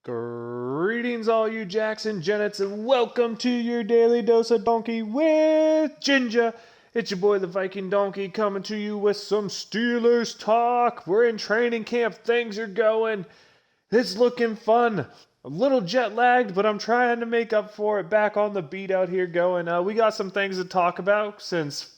Greetings, all you Jackson Jennets, and welcome to your daily dose of donkey with Ginger. It's your boy, the Viking Donkey, coming to you with some Steelers talk. We're in training camp. Things are going. It's looking fun. A little jet lagged, but I'm trying to make up for it. Back on the beat out here going. We got some things to talk about since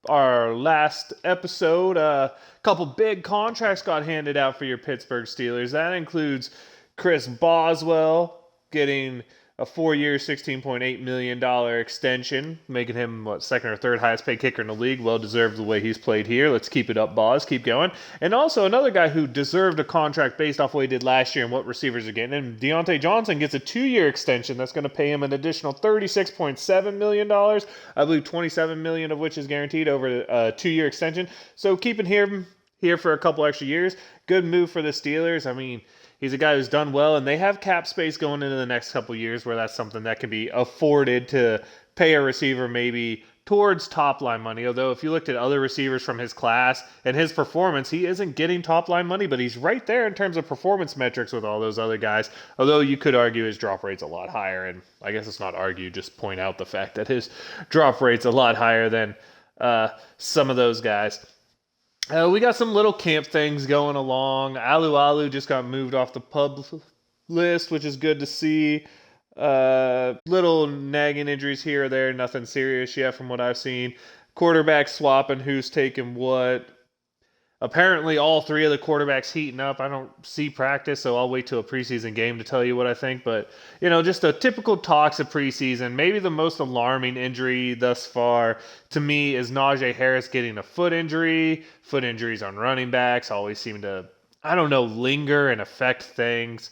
our last episode. A couple big contracts got handed out for your Pittsburgh Steelers. That includes Chris Boswell getting a 4-year, $16.8 million extension, making him, second or third highest paid kicker in the league. Well deserved the way he's played here. Let's keep it up, Boz. Keep going. And also another guy who deserved a contract based off what he did last year and what receivers are getting. And Deontay Johnson gets a 2-year extension that's going to pay him an additional $36.7 million. I believe $27 million of which is guaranteed over a 2-year extension. So keeping him here for a couple extra years. Good move for the Steelers. I mean, he's a guy who's done well, and they have cap space going into the next couple years where that's something that can be afforded to pay a receiver maybe towards top-line money. Although if you looked at other receivers from his class and his performance, he isn't getting top-line money, but he's right there in terms of performance metrics with all those other guys. Although you could argue his drop rate's a lot higher, and I guess it's not argue, just point out the fact that his drop rate's a lot higher than some of those guys. We got some little camp things going along. Alu just got moved off the pub list, which is good to see. Little nagging injuries here or there, nothing serious yet from what I've seen. Quarterback swapping, who's taking what. Apparently, all three of the quarterbacks heating up. I don't see practice, so I'll wait till a preseason game to tell you what I think. But, just a typical talks of preseason. Maybe the most alarming injury thus far to me is Najee Harris getting a foot injury. Foot injuries on running backs always seem to, linger and affect things.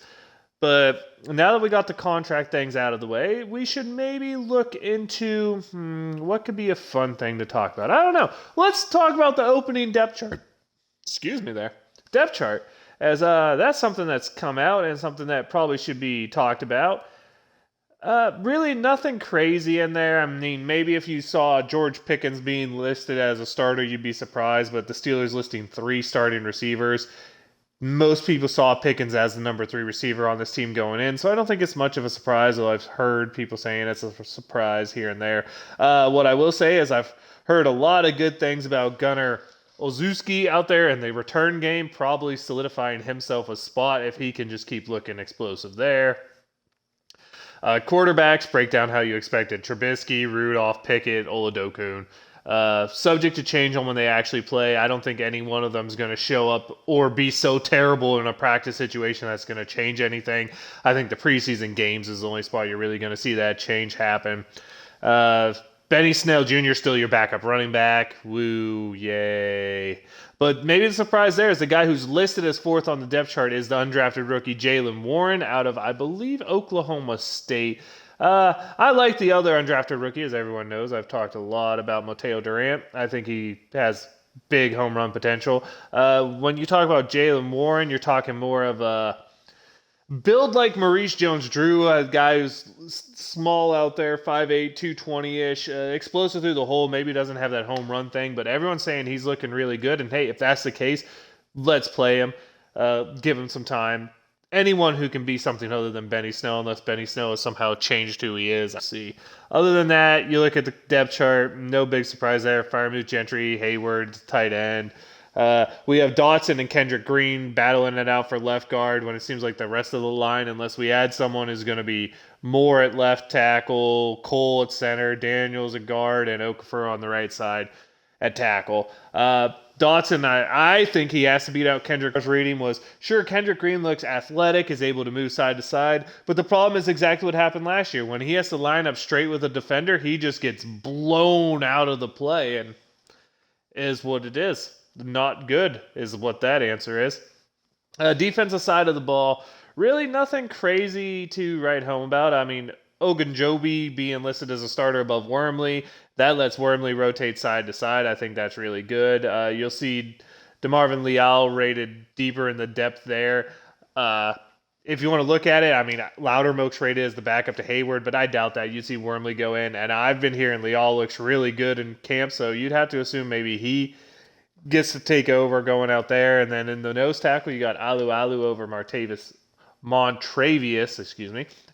But now that we got the contract things out of the way, we should maybe look into what could be a fun thing to talk about. I don't know. Let's talk about the opening depth chart. Excuse me there. Depth chart. As that's something that's come out and something that probably should be talked about. Really nothing crazy in there. I mean, maybe if you saw George Pickens being listed as a starter, you'd be surprised, but the Steelers listing 3 starting receivers. Most people saw Pickens as the number 3 receiver on this team going in, so I don't think it's much of a surprise, although I've heard people saying it's a surprise here and there. What I will say is I've heard a lot of good things about Gunnar Olszewski out there in the return game, probably solidifying himself a spot if he can just keep looking explosive there. Quarterbacks, break down how you expected. Trubisky, Rudolph, Pickett, Oladokun. Subject to change on when they actually play. I don't think any one of them is going to show up or be so terrible in a practice situation that's going to change anything. I think the preseason games is the only spot you're really going to see that change happen. Benny Snell Jr. still your backup running back. Woo, yay. But maybe the surprise there is the guy who's listed as 4th on the depth chart is the undrafted rookie Jaylen Warren out of, I believe, Oklahoma State. I like the other undrafted rookie, as everyone knows. I've talked a lot about Mateo Durant. I think he has big home run potential. When you talk about Jaylen Warren, you're talking more of a build like Maurice Jones-Drew, a guy who's small out there, 5'8", 220-ish, explosive through the hole, maybe doesn't have that home run thing, but everyone's saying he's looking really good, and hey, if that's the case, let's play him, give him some time. Anyone who can be something other than Benny Snell, unless Benny Snell has somehow changed who he is, I see. Other than that, you look at the depth chart, no big surprise there. Firemouth, Gentry, Hayward, tight end. We have Dotson and Kendrick Green battling it out for left guard when it seems like the rest of the line, unless we add someone, is going to be Moore at left tackle, Cole at center, Daniels at guard, and Okafor on the right side at tackle. Dotson, I think he has to beat out Kendrick. His reading was, sure, Kendrick Green looks athletic, is able to move side to side, but the problem is exactly what happened last year. When he has to line up straight with a defender, he just gets blown out of the play, and is what it is. Not good is what that answer is. Defensive side of the ball, really nothing crazy to write home about. I mean, Ogunjobi being listed as a starter above Wormley, that lets Wormley rotate side to side. I think that's really good. You'll see DeMarvin Leal rated deeper in the depth there. If you want to look at it, I mean, Loudermilk's rated as the backup to Hayward, but I doubt that. You'd see Wormley go in, and I've been hearing Leal looks really good in camp, so you'd have to assume maybe he gets to take over going out there. And then in the nose tackle, you got Alu over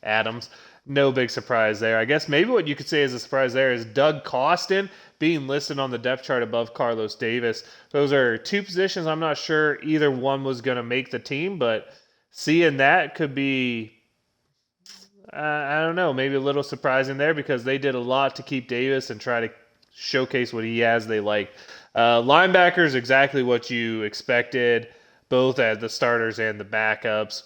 Adams. No big surprise there. I guess maybe what you could say is a surprise there is Doug Costin being listed on the depth chart above Carlos Davis. Those are two positions I'm not sure either one was going to make the team, but seeing that could be, I don't know, maybe a little surprising there because they did a lot to keep Davis and try to showcase what he has they like. Linebackers, exactly what you expected, both at the starters and the backups.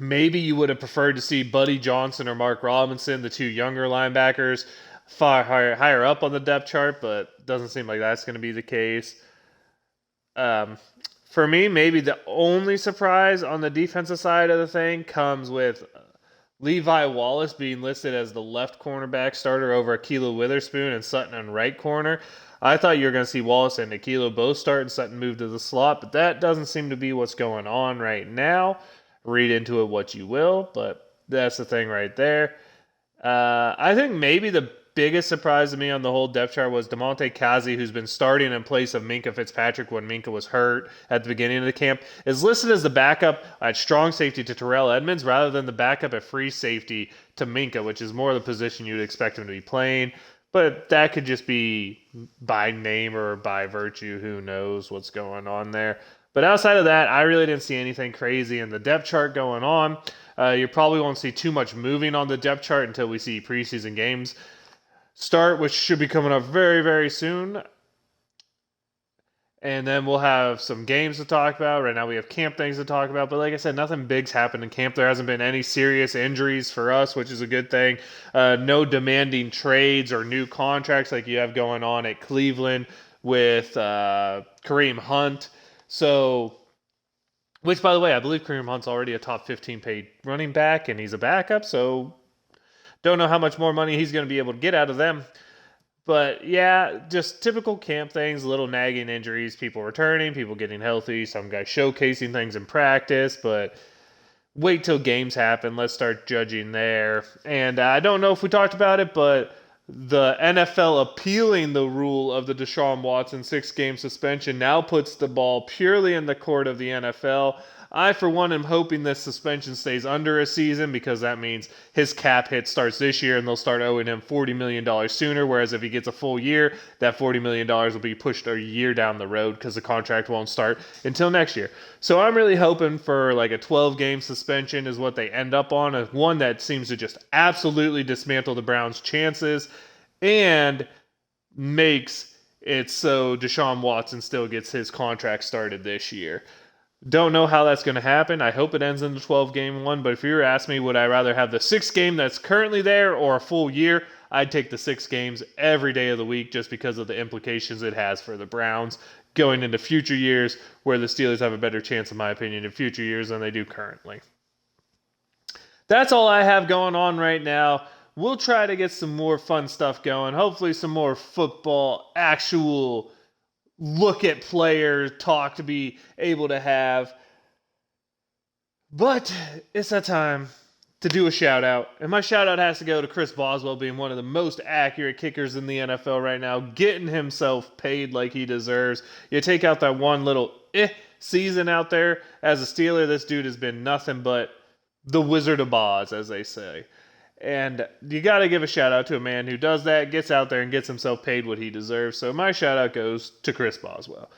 Maybe you would have preferred to see Buddy Johnson or Mark Robinson, the two younger linebackers, far higher up on the depth chart, but doesn't seem like that's going to be the case. For me, maybe the only surprise on the defensive side of the thing comes with Levi Wallace being listed as the left cornerback starter over Ahkello Witherspoon and Sutton on right corner. I thought you were going to see Wallace and Ahkello both start and Sutton move to the slot, but that doesn't seem to be what's going on right now. Read into it what you will, but that's the thing right there. I think maybe the biggest surprise to me on the whole depth chart was DeMonte Kazi, who's been starting in place of Minkah Fitzpatrick when Minkah was hurt at the beginning of the camp, is listed as the backup at strong safety to Terrell Edmunds rather than the backup at free safety to Minkah, which is more the position you'd expect him to be playing. But that could just be by name or by virtue. Who knows what's going on there. But outside of that, I really didn't see anything crazy in the depth chart going on. You probably won't see too much moving on the depth chart until we see preseason games start, which should be coming up very, very soon. And then we'll have some games to talk about. Right now we have camp things to talk about. But like I said, nothing big's happened in camp. There hasn't been any serious injuries for us, which is a good thing. No demanding trades or new contracts like you have going on at Cleveland with Kareem Hunt. So, which, by the way, I believe Kareem Hunt's already a top 15 paid running back, and he's a backup, so don't know how much more money he's going to be able to get out of them. But, yeah, just typical camp things, little nagging injuries, people returning, people getting healthy, some guys showcasing things in practice, but wait till games happen. Let's start judging there. And I don't know if we talked about it, but the NFL appealing the rule of the Deshaun Watson 6-game suspension now puts the ball purely in the court of the NFL. I, for one, am hoping this suspension stays under a season because that means his cap hit starts this year and they'll start owing him $40 million sooner, whereas if he gets a full year, that $40 million will be pushed a year down the road because the contract won't start until next year. So I'm really hoping for like a 12-game suspension is what they end up on, one that seems to just absolutely dismantle the Browns' chances and makes it so Deshaun Watson still gets his contract started this year. Don't know how that's going to happen. I hope it ends in the 12-game one, but if you were asking me, would I rather have the 6-game that's currently there or a full year, I'd take the 6 games every day of the week just because of the implications it has for the Browns going into future years where the Steelers have a better chance, in my opinion, in future years than they do currently. That's all I have going on right now. We'll try to get some more fun stuff going. Hopefully some more football, actual look at player talk to be able to have. But it's that time to do a shout out. And my shout out has to go to Chris Boswell being one of the most accurate kickers in the NFL right now, getting himself paid like he deserves. You take out that one little season out there as a Steeler, this dude has been nothing but the Wizard of Oz, as they say. And you got to give a shout out to a man who does that, gets out there and gets himself paid what he deserves. So my shout out goes to Chris Boswell.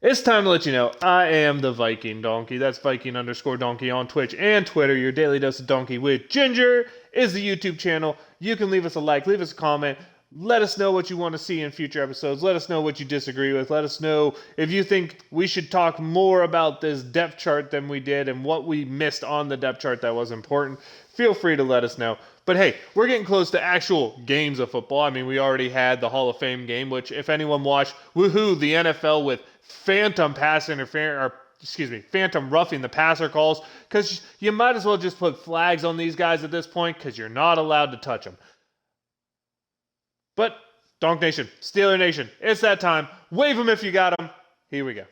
It's time to let you know I am the Viking Donkey. That's Viking_Donkey on Twitch and Twitter. Your daily dose of donkey with Ginger is the YouTube channel. You can leave us a like, leave us a comment. Let us know what you want to see in future episodes. Let us know what you disagree with. Let us know if you think we should talk more about this depth chart than we did and what we missed on the depth chart that was important. Feel free to let us know. But hey, we're getting close to actual games of football. I mean, we already had the Hall of Fame game, which if anyone watched, woohoo, the NFL with phantom roughing the passer calls, because you might as well just put flags on these guys at this point because you're not allowed to touch them. But Donk Nation, Steeler Nation, it's that time. Wave them if you got them. Here we go.